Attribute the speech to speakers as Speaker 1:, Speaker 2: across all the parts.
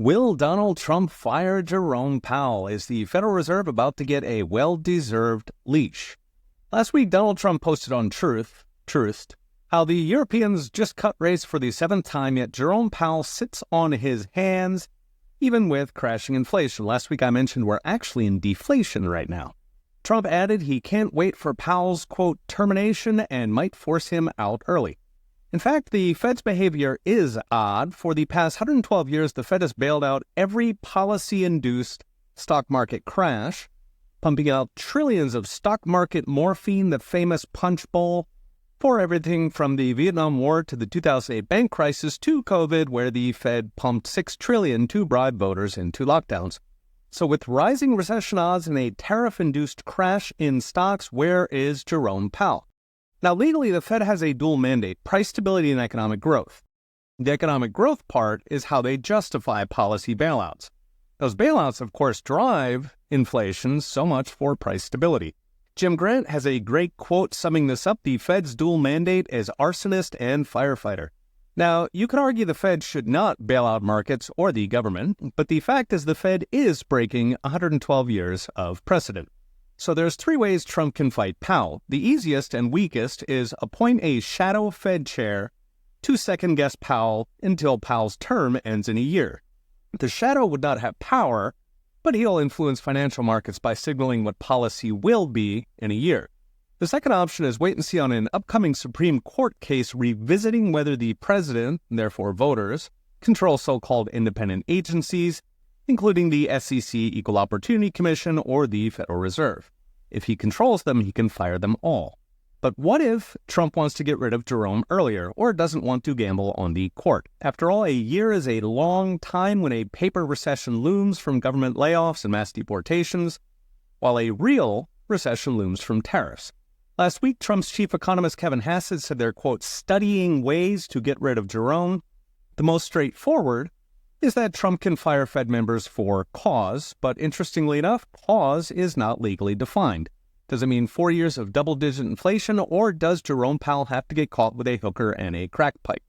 Speaker 1: Will Donald Trump fire Jerome Powell? Is the Federal Reserve about to get a well-deserved leash? Last week, Donald Trump posted on Truth, how the Europeans just cut rates for the seventh time, yet Jerome Powell sits on his hands, even with crashing inflation. Last week I mentioned we're actually in deflation right now. Trump added he can't wait for Powell's, quote, termination and might force him out early. In fact, the Fed's behavior is odd. For the past 112 years, the Fed has bailed out every policy-induced stock market crash, pumping out trillions of stock market morphine, the famous punch bowl, for everything from the Vietnam War to the 2008 bank crisis to COVID, where the Fed pumped $6 trillion to bribe voters into lockdowns. So with rising recession odds and a tariff-induced crash in stocks, where is Jerome Powell? Now, legally, the Fed has a dual mandate: price stability and economic growth. The economic growth part is how they justify policy bailouts. Those bailouts, of course, drive inflation, so much for price stability. Jim Grant has a great quote summing this up: the Fed's dual mandate is arsonist and firefighter. Now, you could argue the Fed should not bail out markets or the government, but the fact is the Fed is breaking 112 years of precedent. So there's three ways Trump can fight Powell. The easiest and weakest is appoint a shadow Fed chair to second-guess Powell until Powell's term ends in a year. The shadow would not have power, but he'll influence financial markets by signaling what policy will be in a year. The second option is wait and see on an upcoming Supreme Court case revisiting whether the president, and therefore voters, control so-called independent agencies, including the SEC, Equal Opportunity Commission, or the Federal Reserve. If he controls them, he can fire them all. But what if Trump wants to get rid of Jerome earlier, or doesn't want to gamble on the court? After all, a year is a long time when a paper recession looms from government layoffs and mass deportations, while a real recession looms from tariffs. Last week, Trump's chief economist Kevin Hassett said they're, quote, studying ways to get rid of Jerome. The most straightforward is that Trump can fire Fed members for cause, but interestingly enough, cause is not legally defined. Does it mean 4 years of double-digit inflation, or does Jerome Powell have to get caught with a hooker and a crack pipe?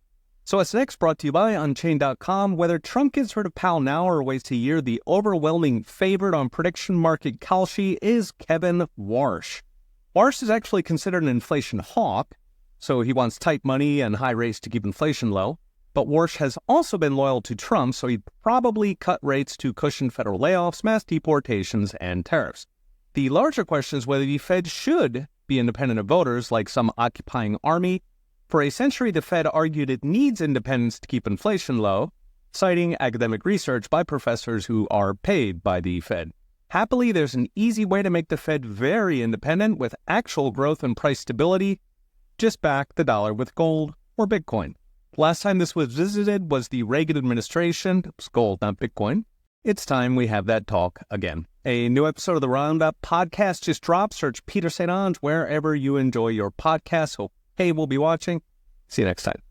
Speaker 1: So what's next, brought to you by Unchained.com. Whether Trump gets rid of Powell now or waits a year, the overwhelming favorite on prediction market Kalshi is Kevin Warsh. Warsh is actually considered an inflation hawk, so he wants tight money and high rates to keep inflation low. But Warsh has also been loyal to Trump, so he'd probably cut rates to cushion federal layoffs, mass deportations, and tariffs. The larger question is whether the Fed should be independent of voters, like some occupying army. For a century, the Fed argued it needs independence to keep inflation low, citing academic research by professors who are paid by the Fed. Happily, there's an easy way to make the Fed very independent with actual growth and price stability. Just back the dollar with gold or Bitcoin. Last time this was visited was the Reagan administration. It was gold, not Bitcoin. It's time we have that talk again. A new episode of the Roundup podcast just dropped. Search Peter St. Onge wherever you enjoy your podcasts. So, hey, we'll be watching. See you next time.